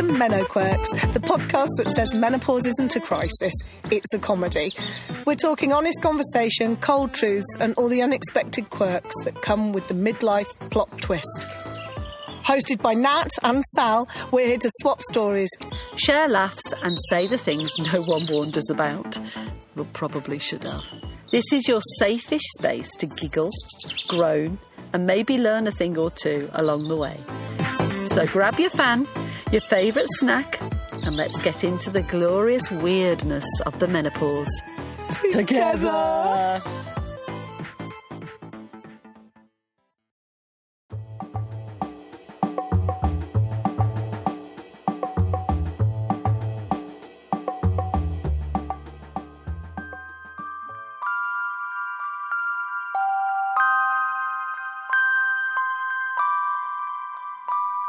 to Meno Quirks, the podcast that says menopause isn't a crisis, it's a comedy. We're talking honest conversation, cold truths, and all the unexpected quirks that come with the midlife plot twist. Hosted by Nat and Sal, we're here to swap stories, share laughs, and say the things no one warned us about. Well, probably should have. This is your safe-ish space to giggle, groan, and maybe learn a thing or two along the way. So grab your fan, your favourite snack, and let's get into the glorious weirdness of the menopause. Together!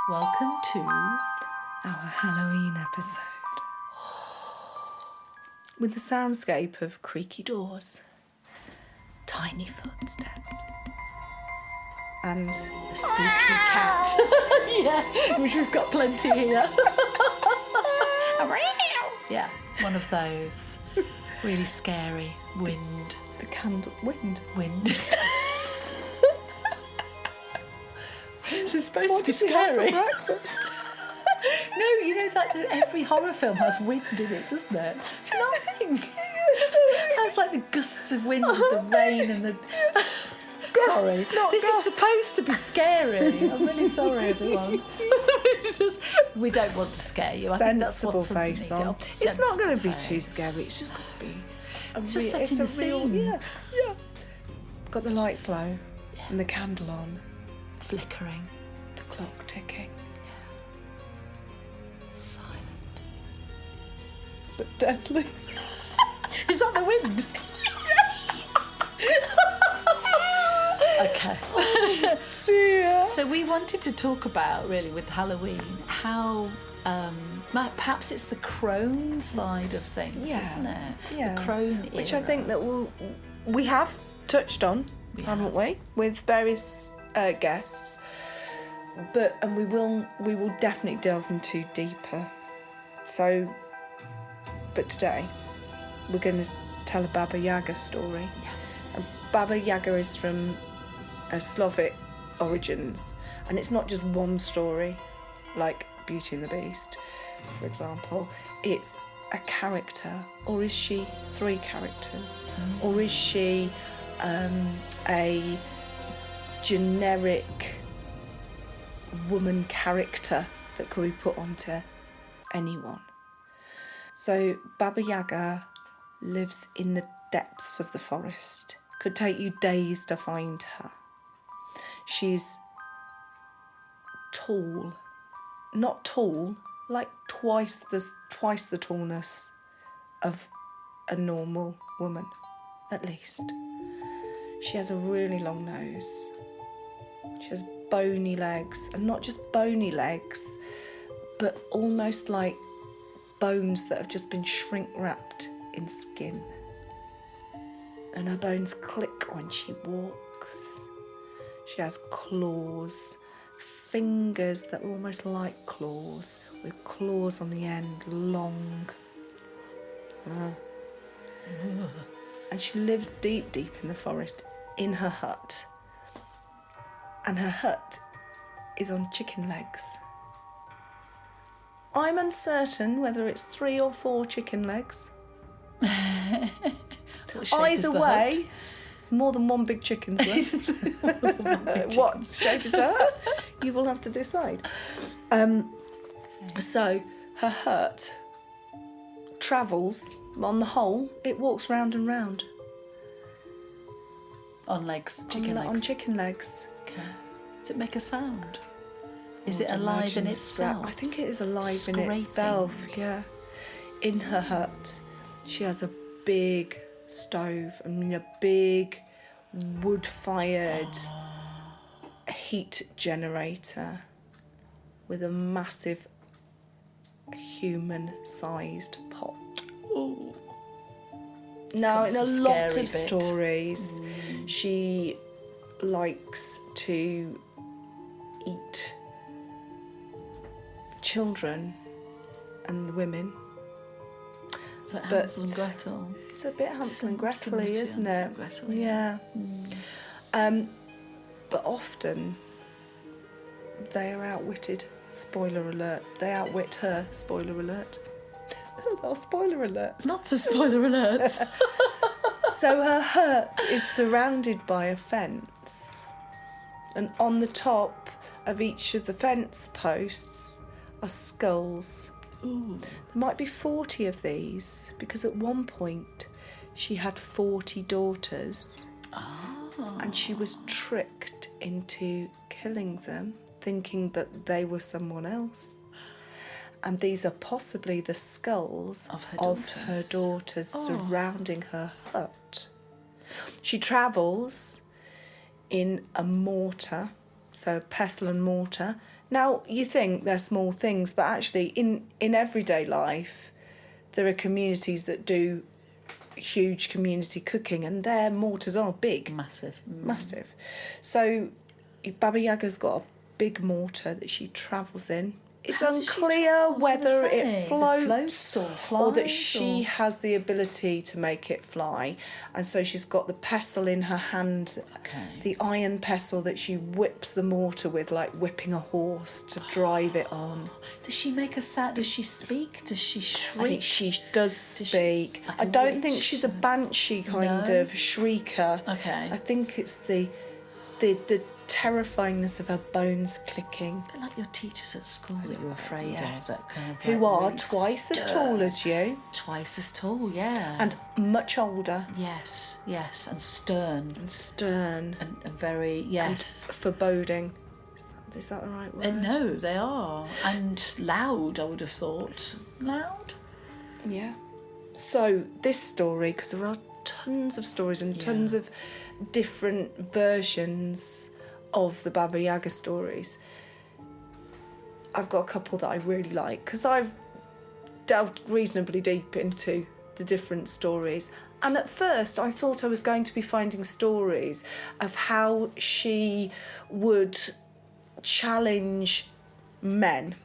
Welcome to our Halloween episode. With the soundscape of creaky doors, tiny footsteps, and a spooky cat. yeah, which we've got plenty here. Yeah, one of those. Really scary. Wind. The candle. Wind. It's supposed to be scary. For breakfast? No, you know that every horror film has wind in it, doesn't it? Do you not think? It has like the gusts of wind, the rain, and the. Sorry, this is supposed to be scary. I'm really sorry, everyone. We don't want to scare you. I think that's what's face on. It's not going to be too scary. It's just got to be. It's just setting the scene. Yeah. Got the lights low and the candle on, flickering. Clock ticking. Silent. But deadly. Is that the wind? Okay. So we wanted to talk about, really, with Halloween, how perhaps it's the crone side of things, isn't it? Yeah. The crone Which era. I think that we have touched on, haven't we? With various guests. And we will definitely delve into deeper. So, but today we're going to tell a Baba Yaga story. Yeah. And Baba Yaga is from Slavic origins, and it's not just one story, like Beauty and the Beast, for example. It's a character, or is she 3 characters, or is she a generic woman character that could be put onto anyone. So Baba Yaga lives in the depths of the forest. Could take you days to find her. She's tall, not tall, like twice the tallness of a normal woman, at least. She has a really long nose. She has bony legs, and not just bony legs, but almost like bones that have just been shrink wrapped in skin. And her bones click when she walks. She has claws, fingers that are almost like claws, with claws on the end, long. And she lives deep in the forest, in her hut. And her hut is on chicken legs. I'm uncertain whether it's 3 or 4 chicken legs. Either way, it's more than one big chicken's worth. What shape is that? You will have to decide. So her hut travels, on the whole, it walks round and round. On legs, On chicken legs. Okay. Does it make a sound? Is it alive in itself? I think it is alive in itself, yeah. In her hut, she has a big stove, a big wood-fired heat generator with a massive human-sized pot. Ooh. Now, in a lot of bit. stories, she likes to eat children and women. Is that But Hansel and Gretel? It's a bit Hansel and Gretel, Similar to isn't Hansel it? and Gretel, Yeah. But often they are outwitted. Spoiler alert. They outwit her. Spoiler alert. Oh, spoiler alert. Lots of spoiler alerts. So her hut is surrounded by a fence. And on the top of each of the fence posts are skulls. Ooh. There might be 40 of these, because at one point she had 40 daughters. Oh. And she was tricked into killing them, thinking that they were someone else. And these are possibly the skulls Of her daughters surrounding her hut. She travels in a mortar, so pestle and mortar. Now, you think they're small things, but actually in everyday life, there are communities that do huge community cooking, and their mortars are big. Massive. Massive. So Baba Yaga's got a big mortar that she travels in. It's How does she unclear travel? I was whether gonna say, it is it floats, floats or or that flies she or- has the ability to make it fly. And so she's got the pestle in her hand, Okay. the iron pestle that she whips the mortar with, like whipping a horse to drive it on. Does she make a sound? Does she speak? Does she I shriek? think she does speak. like I a don't think witch? she's a banshee kind No? of shrieker. Okay. I think it's the terrifyingness of her bones clicking. A bit like your teachers at school that you were afraid Yes. of. That kind of Who like are really twice as stern. tall as you Twice as tall, yeah. and much older yes, and stern and stern and very yes. and foreboding. Is that the right word? No, they are, and loud. I would have thought loud. Yeah. So this story, because there are tons of stories and tons of different versions of the Baba Yaga stories, I've got a couple that I really like, because I've delved reasonably deep into the different stories. And at first I thought I was going to be finding stories of how she would challenge men.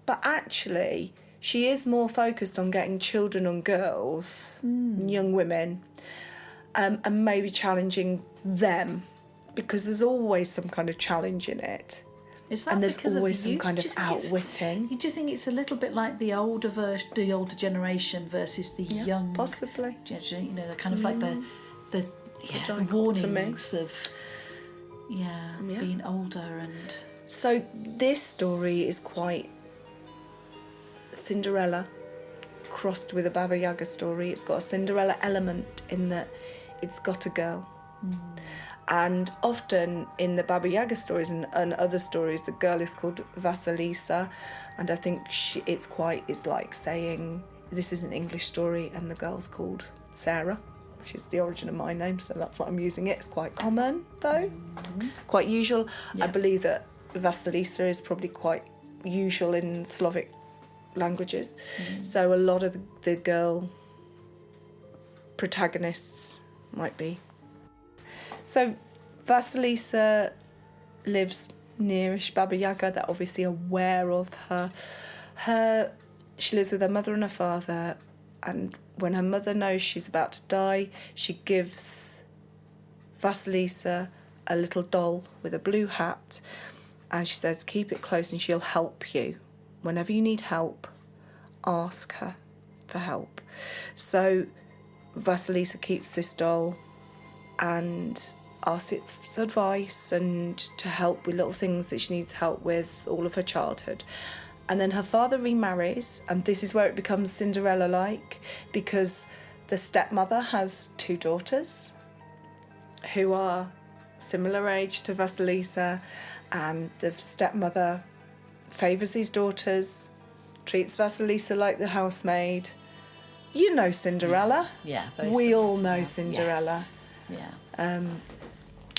But actually, she is more focused on getting children and girls, young women, and maybe challenging them, because there's always some kind of challenge in it. Is that And there's because always of some youth? kind Do of you think it's- outwitting. Do you think it's a little bit like the older generation versus the young? Possibly. Do you know, they're kind of like the dichotomy. warnings of being older and So this story is quite Cinderella crossed with a Baba Yaga story. It's got a Cinderella element in that it's got a girl. And often in the Baba Yaga stories and other stories, the girl is called Vasilisa, and I think it's like saying this is an English story and the girl's called Sarah, which is the origin of my name, so that's what I'm using it. It's quite common though, quite usual. I believe that Vasilisa is probably quite usual in Slavic languages, so a lot of the girl protagonists might be. So Vasilisa lives nearish Baba Yaga. They're obviously aware of her. She lives with her mother and her father, and when her mother knows she's about to die, she gives Vasilisa a little doll with a blue hat, and she says, keep it close and she'll help you. Whenever you need help, ask her for help. So Vasilisa keeps this doll and asks its advice and to help with little things that she needs help with all of her childhood. And then her father remarries, and this is where it becomes Cinderella-like, because the stepmother has 2 daughters who are similar age to Vasilisa, and the stepmother favours these daughters, treats Vasilisa like the housemaid. You know Cinderella. yeah, very We similar all to know that. Cinderella. Yes. Yeah.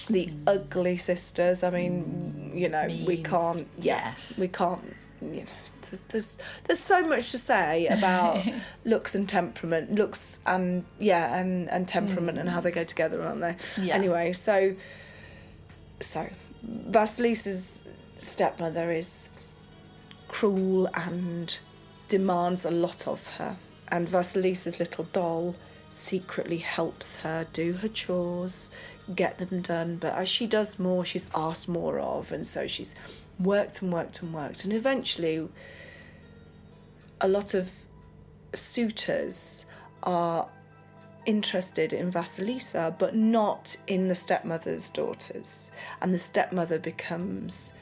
The ugly sisters. I mean, you know, we Mean. can't. Yes. We can't. You know, there's so much to say about looks and temperament, looks and temperament and how they go together, aren't they? Yeah. Anyway, so Vasilisa's stepmother is cruel and demands a lot of her. And Vasilisa's little doll secretly helps her do her chores, get them done. But as she does more, she's asked more of. And so she's worked and worked and worked. And eventually, a lot of suitors are interested in Vasilisa, but not in the stepmother's daughters. And the stepmother becomes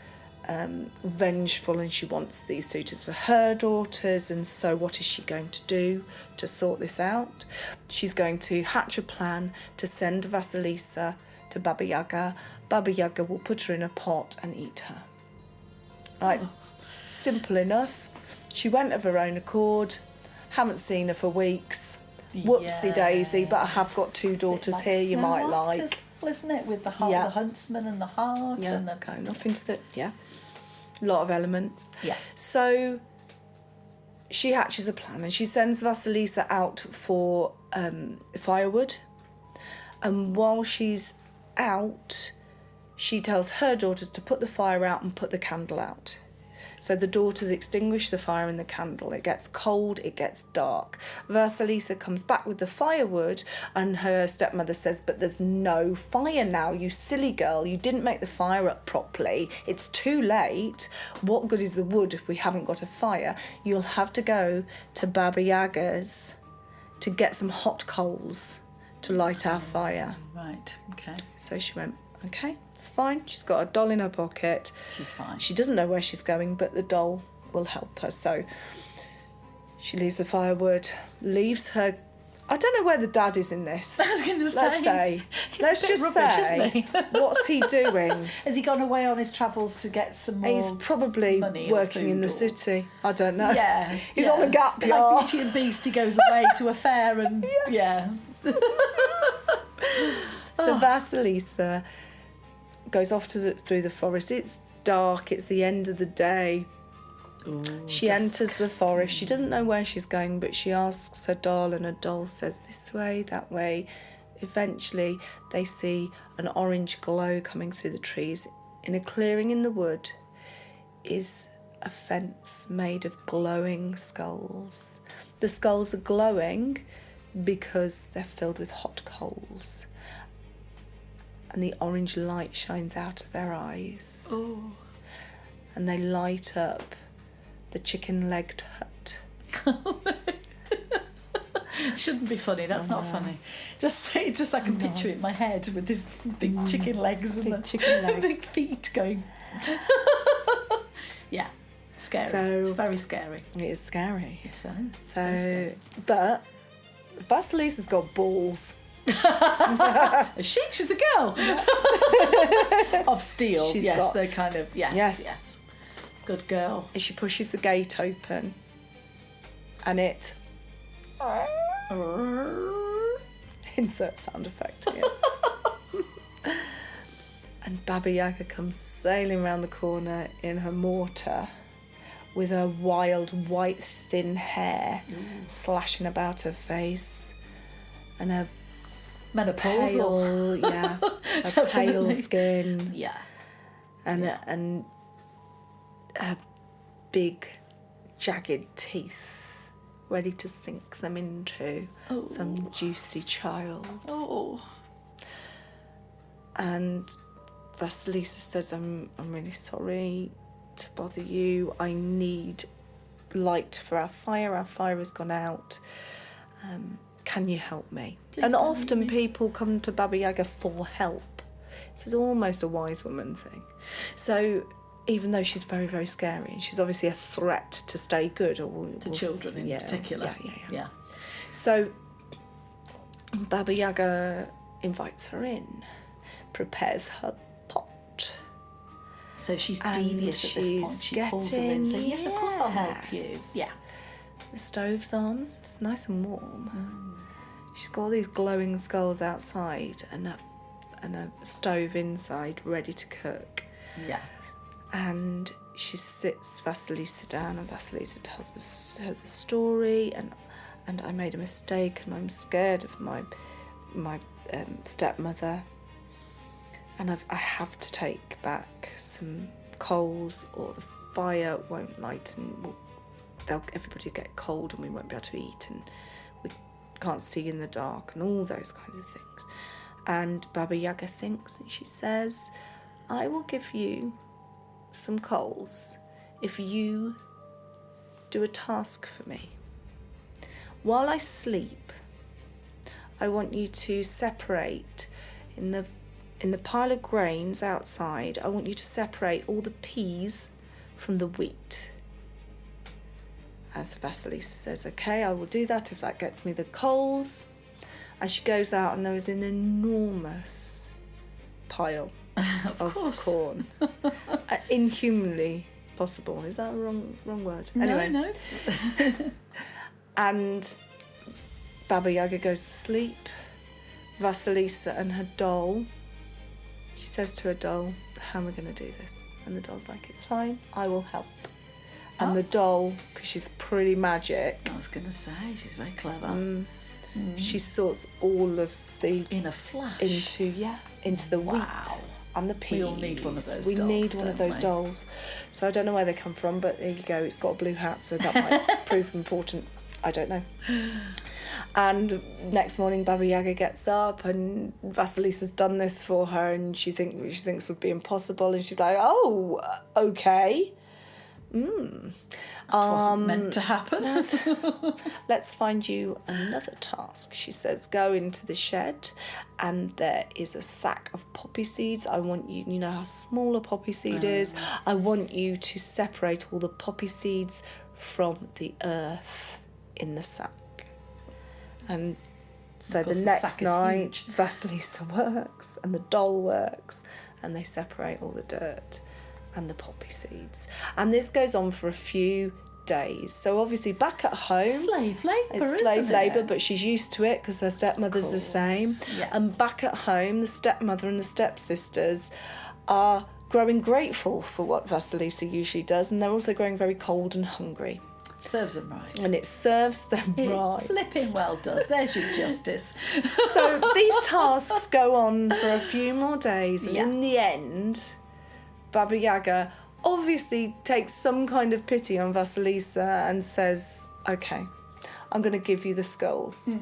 vengeful, and she wants these suitors for her daughters. And so what is she going to do to sort this out? She's going to hatch a plan to send Vasilisa to Baba Yaga. Baba Yaga will put her in a pot and eat her. Like, simple enough. She went of her own accord. Haven't seen her for weeks. Whoopsie daisy, but I have got 2 daughters here you might like. Isn't it, with the heart, the huntsman and the heart, and the going off into the a lot of elements. Yeah. So she hatches a plan, and she sends Vasilisa out for firewood. And while she's out, she tells her daughters to put the fire out and put the candle out. So the daughters extinguish the fire in the candle. It gets cold, it gets dark. Vasilisa comes back with the firewood, and her stepmother says, but there's no fire now, you silly girl. You didn't make the fire up properly. It's too late. What good is the wood if we haven't got a fire? You'll have to go to Baba Yaga's to get some hot coals to light our fire. Right, okay. So she went, okay, it's fine. She's got a doll in her pocket. She's fine. She doesn't know where she's going, but the doll will help her. So she leaves the firewood, leaves her... I don't know where the dad is in this. I was going to say. Let's just rubbish, say, isn't he? what's he doing? Has he gone away on his travels to get some more He's probably money or working in the food or- city. I don't know. Yeah. He's on a gap bit year. like Beauty and Beast, he goes away to a fair and... Yeah. So Vasilisa goes off through the forest. It's dark. It's the end of the day. Ooh, She enters the forest. She doesn't know where she's going, but she asks her doll, and her doll says this way, that way. Eventually, they see an orange glow coming through the trees. In a clearing in the wood is a fence made of glowing skulls. The skulls are glowing because they're filled with hot coals, and the orange light shines out of their eyes. Oh. And they light up the chicken-legged hut. Shouldn't be funny. That's not funny. Just I can picture it in my head with his big chicken legs and Big chicken legs. big feet going. Yeah, scary. So- it's very scary. It is scary. It's very scary. But Vasilisa's got balls. She's a girl of steel. She's yes, got- they're kind of yes. Good girl. She pushes the gate open, and it... Insert sound effect here. And Baba Yaga comes sailing round the corner in her mortar with her wild white thin hair slashing about her face, and her Menopausal. her pale Definitely. skin, Yeah. and her big jagged teeth ready to sink them into some juicy child. Oh. And Vasilisa says, I'm really sorry to bother you. I need light for our fire. Our fire has gone out. Can you help me? Please and don't often leave me. people come to Baba Yaga for help. This is almost a wise woman thing. So even though she's very, very scary, and she's obviously a threat to stay good, or To children in particular. Yeah. So Baba Yaga invites her in, prepares her pot. So she's And devious at this point. she's She pulls her in, saying, yes, of course I'll help you. yes. Yeah. The stove's on, it's nice and warm. She's got all these glowing skulls outside and a stove inside ready to cook. Yeah. And she sits Vasilisa down, and Vasilisa tells her the story, and I made a mistake, and I'm scared of my stepmother, and I have to take back some coals, or the fire won't light and everybody will get cold and we won't be able to eat and we can't see in the dark and all those kinds of things. And Baba Yaga thinks and she says, I will give you some coals if you do a task for me. While I sleep, I want you to separate in the pile of grains outside, I want you to separate all the peas from the wheat. As Vasilisa says, okay, I will do that if that gets me the coals. And she goes out and there is an enormous pile of corn. Inhumanly possible. Is that a wrong word? Anyway. No. And Baba Yaga goes to sleep. Vasilisa and her doll, she says to her doll, how am I going to do this? And the doll's like, it's fine, I will help. And the doll, because she's pretty magic. I was going to say, she's very clever. She sorts all of the... In a flash. Into the wheat and the peas. We all need one of those We dolls, need one of don't those we? dolls. So I don't know where they come from, but there you go. It's got a blue hat, so that might prove important. I don't know. And next morning, Baba Yaga gets up and Vasilisa's done this for her and she thinks would be impossible. And she's like, oh, okay. It wasn't meant to happen. Let's find you another task. She says, go into the shed and there is a sack of poppy seeds. I want you, you know how small a poppy seed is. I want you to separate all the poppy seeds from the earth in the sack. And so the next night, Vasilisa works and the doll works and they separate all the dirt and the poppy seeds. And this goes on for a few days. So obviously back at home... Slave labour, it's slave labour, but she's used to it because her stepmother's the same. Yeah. And back at home, the stepmother and the stepsisters are growing grateful for what Vasilisa usually does, and they're also growing very cold and hungry. Serves them right. And it serves them right. Flipping well does. There's your justice. So these tasks go on for a few more days, and in the end, Baba Yaga obviously takes some kind of pity on Vasilisa and says, okay, I'm going to give you the skulls.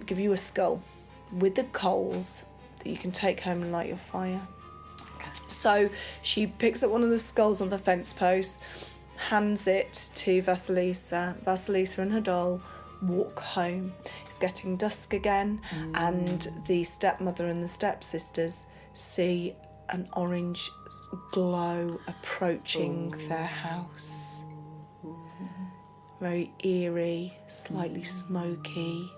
Give you a skull with the coals that you can take home and light your fire. Okay. So she picks up one of the skulls on the fence post, hands it to Vasilisa. Vasilisa and her doll walk home. It's getting dusk again, and the stepmother and the stepsisters see an orange glow approaching their house. Very eerie, slightly smoky,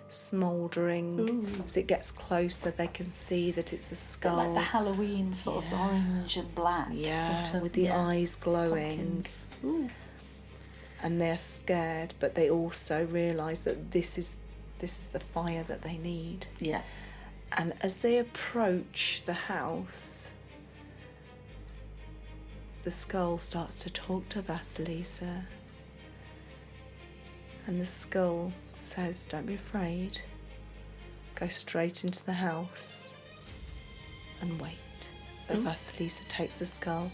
smouldering. As it gets closer, they can see that it's a skull. Like the Halloween sort of orange and black. Sort of, with the eyes glowing. And they're scared, but they also realise that this is the fire that they need. Yeah. And as they approach the house, the skull starts to talk to Vasilisa. And the skull says, don't be afraid. Go straight into the house and wait. So Vasilisa takes the skull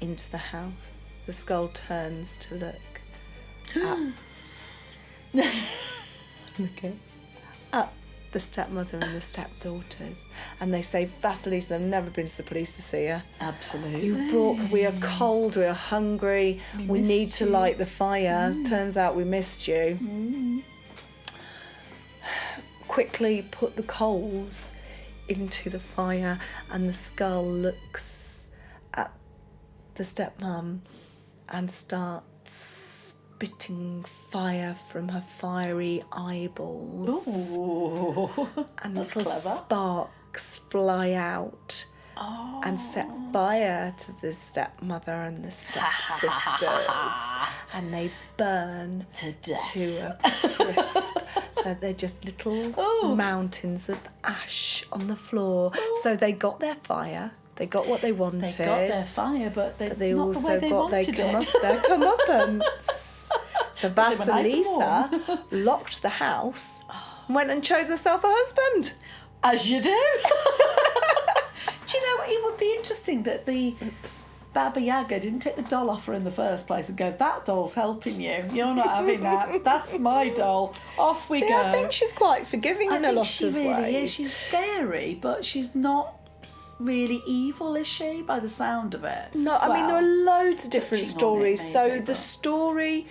into the house. The skull turns to look at the stepmother and the stepdaughters, and they say, Vasilisa, they've never been so pleased to see her. Absolutely. We are cold, we are hungry, we need to light the fire. Turns out we missed you. Quickly put the coals into the fire, and the skull looks at the stepmom and starts spitting fire from her fiery eyeballs. Ooh, and that's little clever. sparks fly out and set fire to the stepmother and the stepsisters, and they burn To death. to a crisp. So they're just little mountains of ash on the floor. So they got their fire. They got what they wanted. They got their fire, but they not also the way they got wanted their comeuppance. So were nice and Vasilisa locked the house and went and chose herself a husband. As you do. Do you know what? It would be interesting that the Baba Yaga didn't take the doll off her in the first place and go, that doll's helping you. You're not having that. That's my doll. Off we go. I think she's quite forgiving in a lot of ways. She really is. She's scary, but she's not really evil, is she, by the sound of it? No, I mean, there are loads of different stories. The story,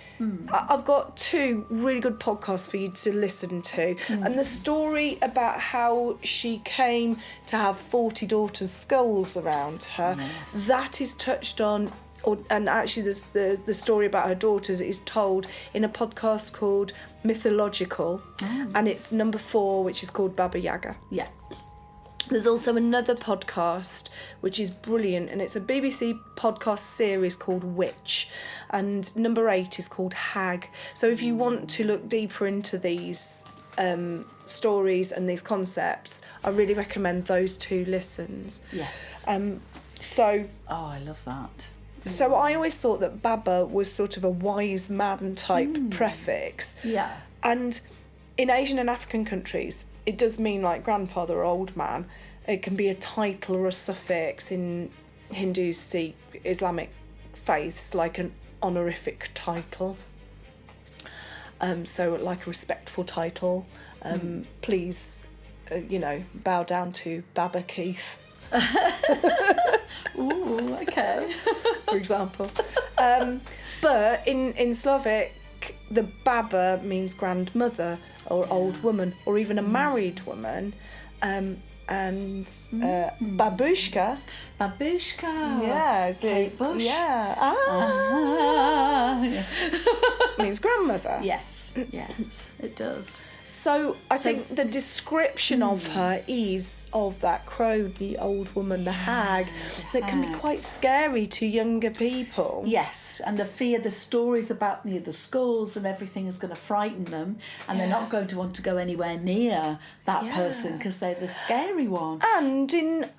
I've got 2 really good podcasts for you to listen to. And the story about how she came to have 40 daughters' skulls around her, that is touched on. And actually, the story about her daughters is told in a podcast called Mythological. And it's number 4, which is called Baba Yaga. Yeah. There's also another podcast which is brilliant, and it's a BBC podcast series called Witch, and number 8 is called Hag. So if you want to look deeper into these stories and these concepts, I really recommend those 2 listens. Yes. Oh, I love that. So I always thought that Baba was sort of a wise man type prefix. Yeah. And in Asian and African countries, it does mean like grandfather or old man. It can be a title or a suffix in Hindu, Sikh, Islamic faiths, like an honorific title. So like a respectful title. Please, bow down to Baba Keith. Ooh, okay. For example. But in Slavic, the Baba means grandmother or old woman, or even a married woman. Babushka. Babushka. Yeah. Kate Bush. Yeah. Means grandmother. Yes, it does. So I think the description of her is of that crone, the old woman, the hag, that can be quite scary to younger people. Yes, and the fear, the stories about the skulls and everything is going to frighten them, and they're not going to want to go anywhere near that person because they're the scary one. And in,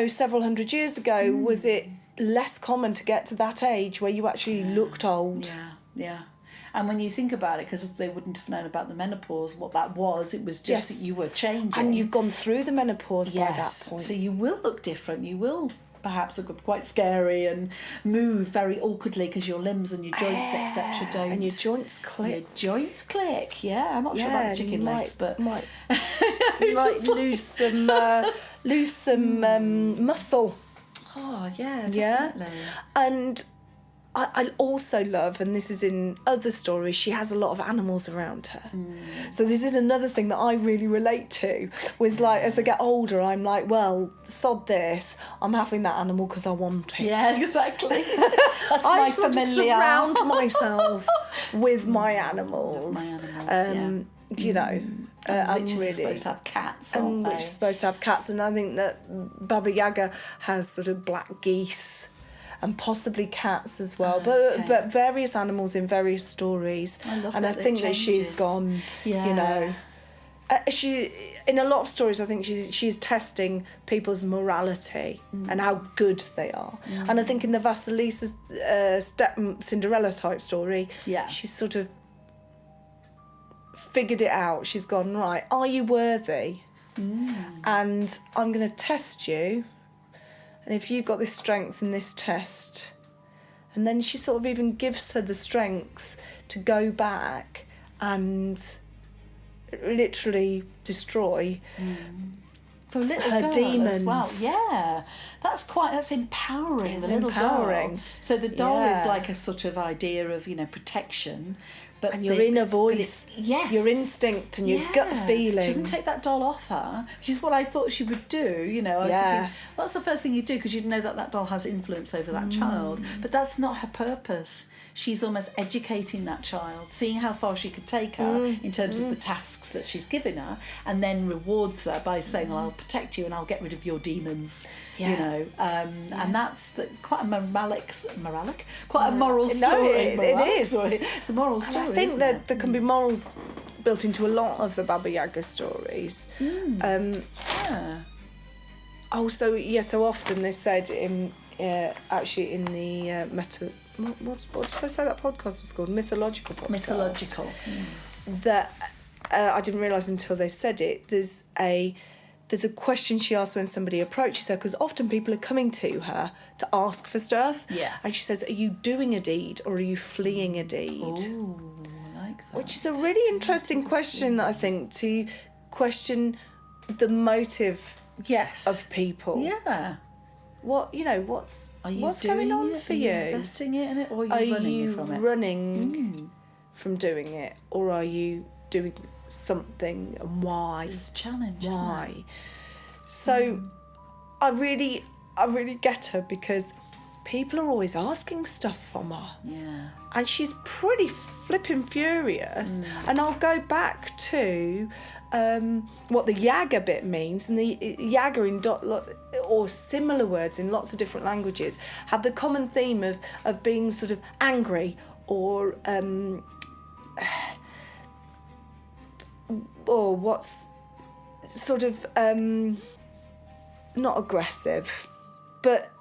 several hundred years ago, was it less common to get to that age where you actually looked old? Yeah. And when you think about it, because they wouldn't have known about the menopause, what that was, it was just that you were changing. And you've gone through the menopause by that point. So you will look different. You will perhaps look quite scary and move very awkwardly because your limbs and your joints, etc. don't. And your joints click. Your joints click, yeah. I'm not sure about the chicken legs, but... You might lose some muscle. Oh, yeah, definitely. Yeah? And... I also love, and this is in other stories, she has a lot of animals around her. So this is another thing that I really relate to. With as I get older, I'm like, well, sod this. I'm having that animal because I want it. Yeah, exactly. That's my familiar. Surround myself with my animals. I'm which is supposed to have cats, aren't they? Which is supposed to have cats, and I think that Baba Yaga has sort of black geese. And possibly cats as well, but various animals in various stories. I love and I think that she's gone, she in a lot of stories. I think she's testing people's morality and how good they are. And I think in the Vasilisa Cinderella type story, she's sort of figured it out. She's gone, right, are you worthy? And I'm going to test you. And if you've got this strength in this test, and then she sort of even gives her the strength to go back and literally destroy for a little her girl demons. As well. Yeah, that's empowering. It's the little empowering. Girl. So the doll is like a sort of idea of protection. But and your inner voice, your instinct and your gut feeling. She doesn't take that doll off her, which is what I thought she would do. I was thinking, what's the first thing you do? Because you'd know that doll has influence over that child. But that's not her purpose. She's almost educating that child, seeing how far she could take her in terms of the tasks that she's given her, and then rewards her by saying, well, I'll protect you and I'll get rid of your demons. And that's quite a quite a moral story. No, it is. It's a moral story. And I think that there can be morals built into a lot of the Baba Yaga stories. So often they said in the what did I say that podcast was called? Mythological podcast. Mythological. That I didn't realise until they said it. There's there's a question she asks when somebody approaches her, because often people are coming to her to ask for stuff. Yeah. And she says, are you doing a deed or are you fleeing a deed? Ooh, I like that. Which is a really interesting question, I think, to question the motive Yes. of people. Yeah. What, you know, what's going doing on it? for Are you? investing it in it, or are you running from it? running from doing it, or are you doing something, and why? It's a challenge, Why? isn't it? So I really get her, because people are always asking stuff from her. Yeah. And she's pretty flipping furious. And I'll go back to what the Yaga bit means. And the Yaga or similar words in lots of different languages have the common theme of being sort of angry or what's sort of not aggressive, but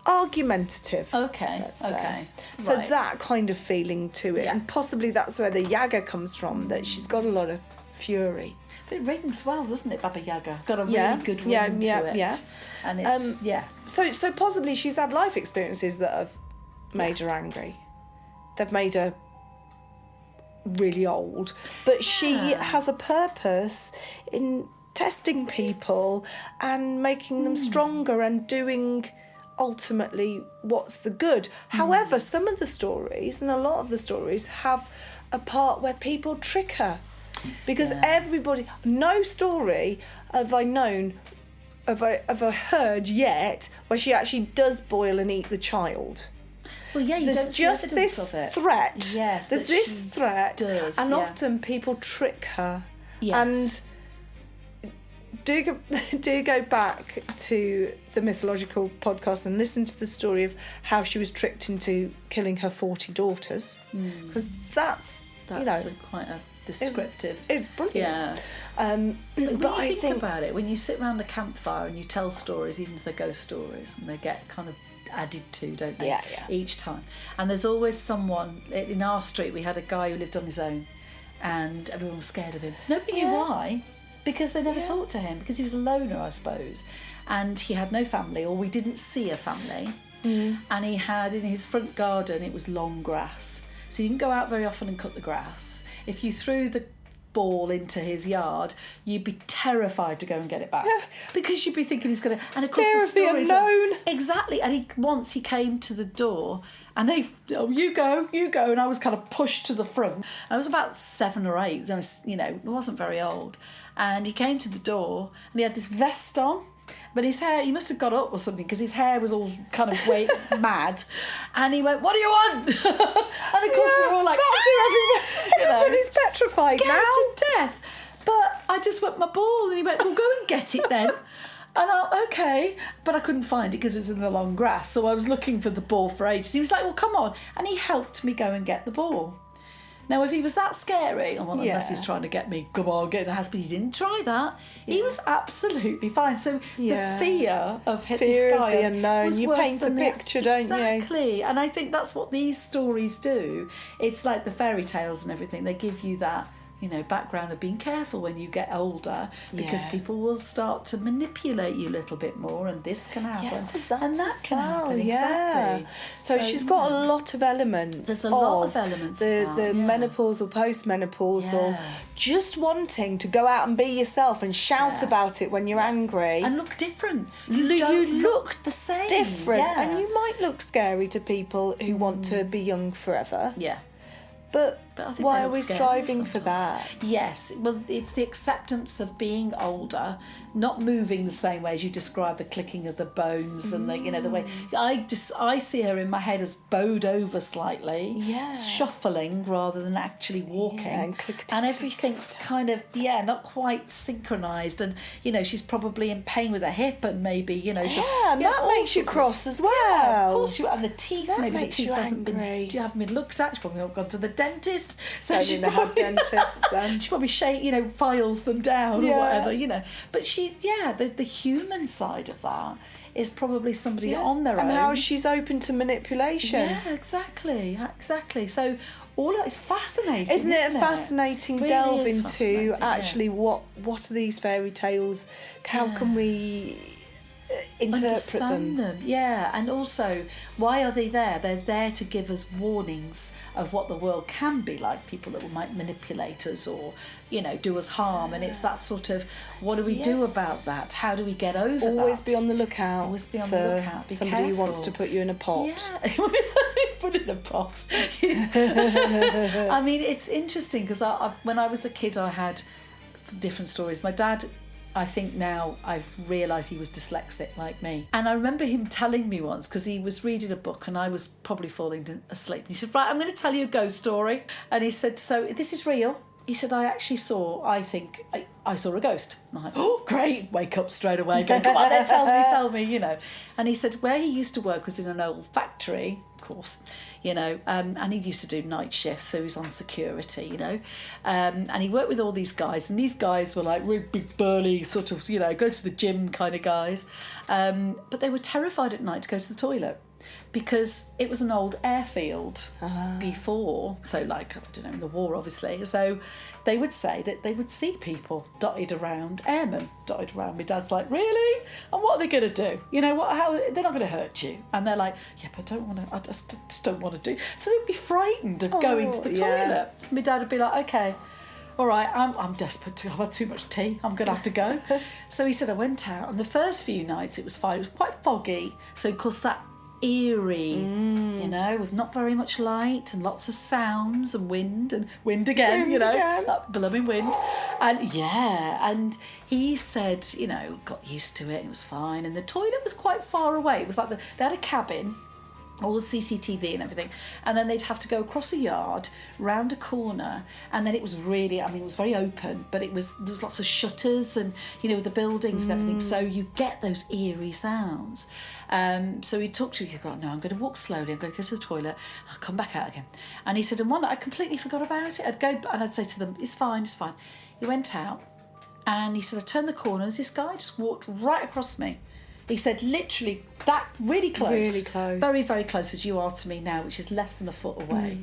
argumentative. Okay. Let's say. Okay. So Right. that kind of feeling to it, Yeah. and possibly that's where the Yaga comes from. That she's got a lot of fury. But it rings well, doesn't it, Baba Yaga? Got a really Yeah, good ring yeah, to yeah, it. yeah. And it's So possibly she's had life experiences that have made her angry. They've made her really old, but she has a purpose in testing people and making them stronger and doing ultimately what's the good. However, some of the stories and a lot of the stories have a part where people trick her, because no story have I heard yet where she actually does boil and eat the child. Well, yeah, you don't There's see just evidence this of it. threat. Yes, there's that this she threat, does, and yeah. often people trick her. Yes. And do go back to the mythological podcast and listen to the story of how she was tricked into killing her 40 daughters, because that's you know, quite a descriptive. It's brilliant. Yeah. But When I you think think about it, when you sit around a campfire and you tell stories, even if they're ghost stories, and they get kind of added to, don't they? Yeah, yeah. Each time. And there's always someone, in our street we had a guy who lived on his own, and everyone was scared of him. Nobody knew why, because they never talked to him, because he was a loner, I suppose. And he had no family, or we didn't see a family. And he had, in his front garden, it was long grass. So you didn't go out very often and cut the grass. If you threw the ball into his yard, you'd be terrified to go and get it back, because you'd be thinking he's going to. And of course, Fear the of the stories unknown. Exactly. And once he came to the door, and you go, and I was kind of pushed to the front. And I was about 7 or 8. I was, I wasn't very old. And he came to the door, and he had this vest on. But his hair, he must have got up or something, because his hair was all kind of mad. And he went, "What do you want?" And of course we were all like, everybody's petrified scared now. to death. But I just went, "My ball," and he went, "Well, go and get it then." And okay, but I couldn't find it because it was in the long grass. So I was looking for the ball for ages. He was like, "Well, come on," and he helped me go and get the ball. Now, if he was that scary, unless he's trying to get me, come on, get in the house, but he didn't try that. Yeah. He was absolutely fine. So the fear of this guy of the unknown. was You worse paint a than picture, don't you? Exactly. And I think that's what these stories do. It's like the fairy tales and everything. They give you that, background of being careful when you get older, because people will start to manipulate you a little bit more, and this can happen. Yes, there's that and that as can well, happen. yeah. Exactly. So she's got a lot of elements. There's a lot of elements. The menopause or post-menopause, or just wanting to go out and be yourself and shout about it when you're angry. And look different. You don't look the same. different. Yeah. And you might look scary to people who want to be young forever. Yeah. But I think why they are look we scary striving for sometimes. that? Yes, well, it's the acceptance of being older, not moving the same way as you describe, the clicking of the bones and the way. I see her in my head as bowed over slightly, shuffling rather than actually walking, and everything's kind of not quite synchronised, and she's probably in pain with her hip, and maybe and that makes you cross as well. Yeah, of course, and the teeth. That maybe the makes teeth you hasn't angry. you haven't been looked at. She's probably not gone to the dentist. dentist. So Don't she even have probably, dentists then. she probably files them down Yeah. or whatever. But the human side of that is probably somebody on their own. And how she's open to manipulation. Yeah, exactly. So all that is fascinating, Isn't it a fascinating Really delve is into fascinating, actually what are these fairy tales? How can we interpret understand them? Yeah, and also, why are they there? They're there to give us warnings of what the world can be like, people that might manipulate us or, do us harm. And it's that sort of, what do we do about that? How do we get over that? Always be on the lookout. Always be on for the lookout. Be somebody careful. who wants to put you in a pot. Yeah, put in a pot. I mean, it's interesting because when I was a kid, I had different stories. My dad, I think now I've realised he was dyslexic like me. And I remember him telling me once, because he was reading a book and I was probably falling asleep. And he said, right, I'm going to tell you a ghost story. And he said, so this is real. He said, I actually saw a ghost. And I'm like, oh, great. Wake up straight away. Go, come on, then tell me. And he said where he used to work was in an old factory, of course, and he used to do night shifts, so he was on security, and he worked with all these guys, and these guys were like really big, burly, sort of, go to the gym kind of guys, but they were terrified at night to go to the toilet because it was an old airfield before, so like, I don't know, in the war, obviously. So they would say that they would see people dotted around, airmen dotted around. My dad's like, really? And what are they going to do? How they're not going to hurt you. And they're like, yeah, but I just don't want to do. So they'd be frightened of going to the toilet. My dad would be like, okay, all right, I'm desperate I've had too much tea, I'm going to have to go. So he said, I went out, and the first few nights it was fine. It was quite foggy, so of course that eerie, with not very much light and lots of sounds and wind again, that blooming wind. And he said, got used to it, it was fine. And the toilet was quite far away. It was like they had a cabin, all the CCTV and everything, and then they'd have to go across a yard, round a corner, and then it was really, it was very open, but there was lots of shutters and, with the buildings and everything, so you get those eerie sounds. So he'd talk to you, he'd go, no, I'm going to walk slowly, I'm going to go to the toilet, I'll come back out again. And he said, and one night I completely forgot about it. I'd go and I'd say to them, it's fine. He went out, and he said, I turned the corner, and this guy just walked right across me. He said, literally, that really close. Really close. Very, very close as you are to me now, which is less than a foot away.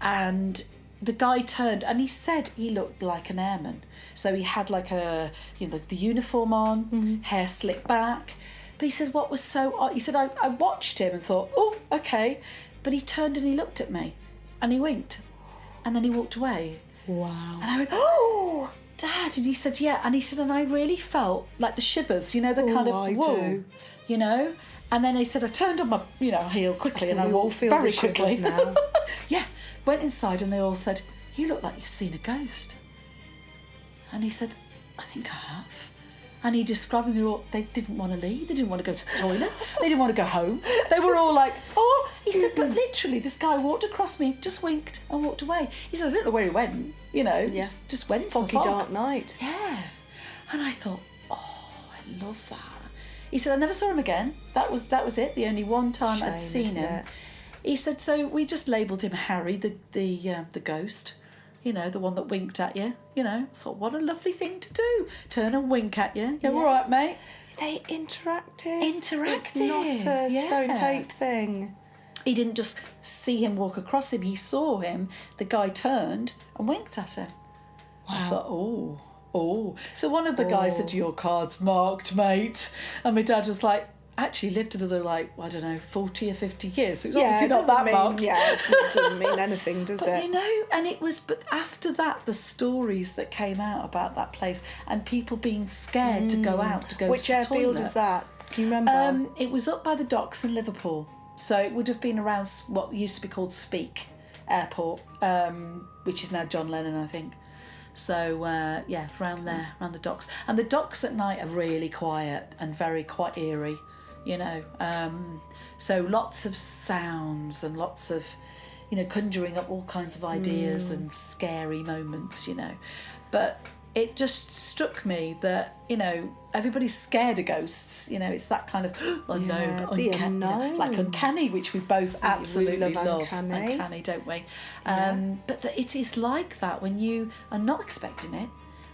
And the guy turned, and he said he looked like an airman. So he had like the uniform on, hair slicked back. But he said, what was so odd? He said, I watched him and thought, oh, okay. But he turned and he looked at me, and he winked. And then he walked away. Wow. And I went, oh, Dad. And he said, yeah. And he said, and I really felt like the shivers, the kind of, I whoa, do. And then he said, I turned on my, heel quickly, and I all walked feel very the quickly. shivers now. Yeah. Went inside, and they all said, you look like you've seen a ghost. And he said, I think I have. And he described them, they didn't want to leave, they didn't want to go to the toilet, they didn't want to go home. They were all like, oh, he said, but literally this guy walked across me, just winked and walked away. He said, I don't know where he went, just went into Foggy the fog. dark night. Yeah. And I thought, oh, I love that. He said, I never saw him again. That was it, the only one time I'd seen him. It? He said, so we just labelled him Harry, the ghost. The one that winked at you, I thought, what a lovely thing to do. Turn and wink at you. Yeah, all right, mate. They interacted. It's not a stone tape thing. He didn't just see him walk across him. He saw him. The guy turned and winked at him. Wow. I thought, oh. So one of the guys said, your card's marked, mate. And my dad was like, actually lived another 40 or 50 years, so it's obviously not that much. Yeah, it doesn't mean anything, does it? And it was, but after that, the stories that came out about that place and people being scared to go out to go Which to the toilet. airfield is that? Can you remember? It was up by the docks in Liverpool, so it would have been around what used to be called Speke Airport, which is now John Lennon, I think. So, around there, around the docks. And the docks at night are really quiet and quite eerie. So lots of sounds and lots of, conjuring up all kinds of ideas and scary moments, But it just struck me that, you know, everybody's scared of ghosts. You know, it's that kind of unknown, the uncanny, unknown. like uncanny, which we both absolutely love love. uncanny. Don't we? But it is like that when you are not expecting it,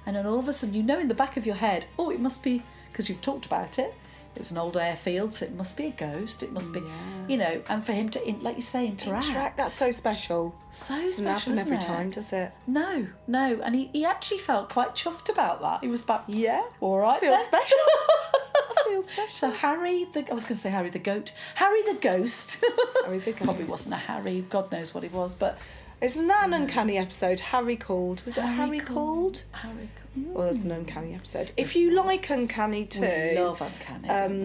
and then all of a sudden, you know, in the back of your head, oh, it must be, because you've talked about it. It was an old airfield, so it must be a ghost. It must be, you know, and for him to, like you say, interact. That's so special. So It doesn't special, happen every isn't it? time, does it? No. And he actually felt quite chuffed about that. He was like, Yeah. all right, I feel then. special. I feel special. So I was going to say Harry the goat. Harry the ghost. Harry the ghost. Probably wasn't a Harry. God knows what he was, but... Isn't that an uncanny episode? Harry called. Was it Harry called? Harry Well, that's an uncanny episode. If you like uncanny too... We love uncanny, don't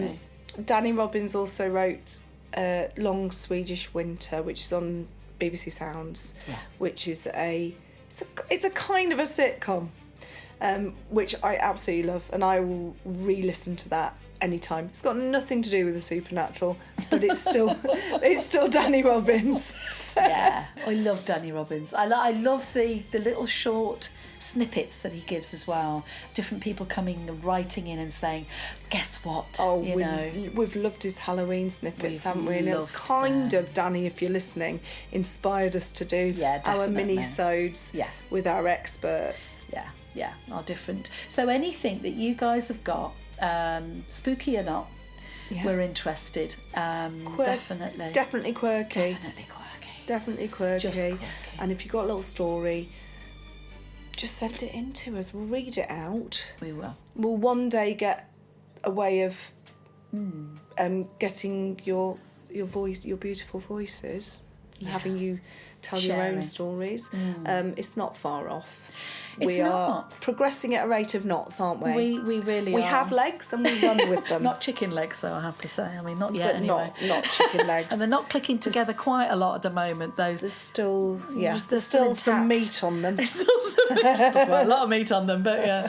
we? Danny Robbins also wrote Long Swedish Winter, which is on BBC Sounds, which is it's a kind of a sitcom, which I absolutely love, and I will re-listen to that anytime. It's got nothing to do with the supernatural, but it's still Danny Robbins. Yeah, I love Danny Robbins. I love the little short snippets that he gives as well. Different people coming and writing in and saying, guess what? Oh, know. we've loved his Halloween snippets, haven't we? And it's loved kind them. of, Danny, if you're listening, inspired us to do our definitely. mini-sodes with our experts. Yeah, are different. So anything that you guys have got, spooky or not, we're interested. Definitely. Definitely quirky. Definitely quirky. Just quirky. And if you've got a little story, just send it in to us. We'll read it out. We will. We'll one day get a way of getting your voice, your beautiful voices, and having you tell your own stories. It's not far off. We are progressing at a rate of knots, aren't we? We really We are. have legs and we run with them. Not chicken legs, though, I have to say. I mean, not yet, but anyway. Not chicken legs. And they're not clicking together quite a lot at the moment, though. There's still, there's still still some intact. meat on them. There's still some meat. Well, a lot of meat on them, but yeah.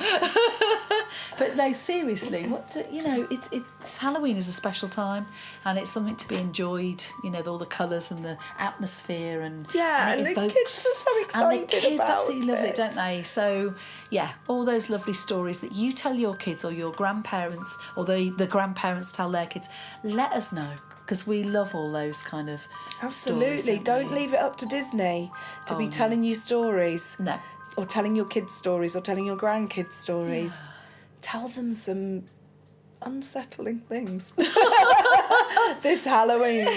But no, seriously, it's Halloween is a special time, and it's something to be enjoyed. You know, all the colours and the atmosphere, and and it the evokes, kids are so excited and the kids about absolutely love it, it. don't they? So yeah, all those lovely stories that you tell your kids or your grandparents, or the grandparents tell their kids. Let us know, because we love all those kind of Absolutely. stories, Don't leave it up to Disney to be telling you stories. No. Or telling your kids stories, or telling your grandkids stories. Tell them some unsettling things. This Halloween.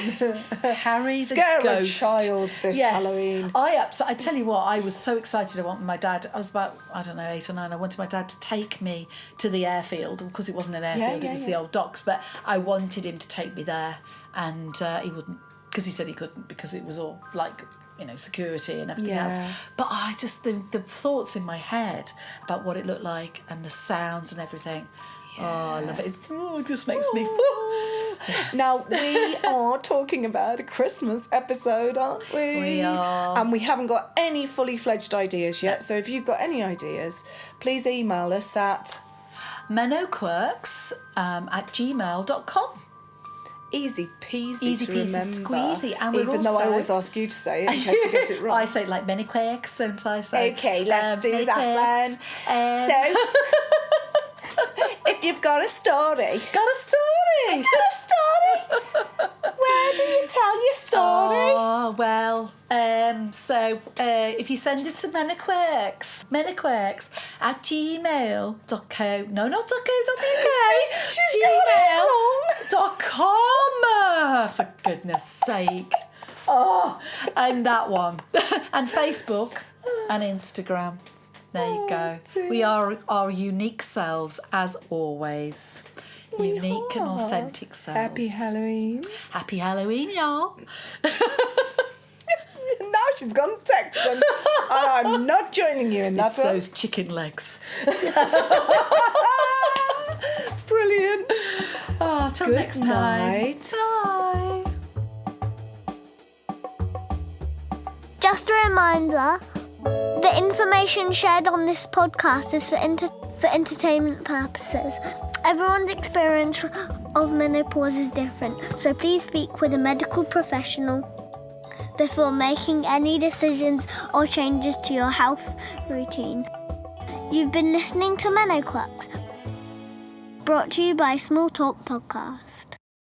Harry the Scare ghost. a child this Halloween. I tell you what, I was so excited. I wanted my dad, I was about, 8 or 9, I wanted my dad to take me to the airfield, because it wasn't an airfield, it was the old docks, but I wanted him to take me there, and he wouldn't, because he said he couldn't, because it was all like, security and everything else. But I just, the thoughts in my head about what it looked like and the sounds and everything. Oh, I love it. It just makes me... Now, we are talking about a Christmas episode, aren't we? We are. And we haven't got any fully fledged ideas yet. So if you've got any ideas, please email us at Meno Quirks at gmail.com. Easy peasy Easy to peasy remember. squeezy. And we're even though I also- always ask you to say it in case I get it wrong. I say it like Meno Quirks, don't I? So, Okay, let's do Meno that Quirks. then. So, if you've got a story, where do you tell your story? Oh, well, so if you send it to Meno Quirks at gmail.co, no, not .co.uk, She's got it wrong. gmail.com, for goodness sake. Oh, and that one. And Facebook and Instagram. There you go. We are our unique selves, as always. Unique and authentic selves. Happy Halloween. Happy Halloween, y'all. Now she's gone to text them. And I'm not joining you in that It's one. those chicken legs. Brilliant. Oh, till Good next time. night. Bye. Just a reminder, the information shared on this podcast is for entertainment purposes. Everyone's experience of menopause is different, so please speak with a medical professional before making any decisions or changes to your health routine. You've been listening to Meno Quirks, brought to you by Small Talk Podcast.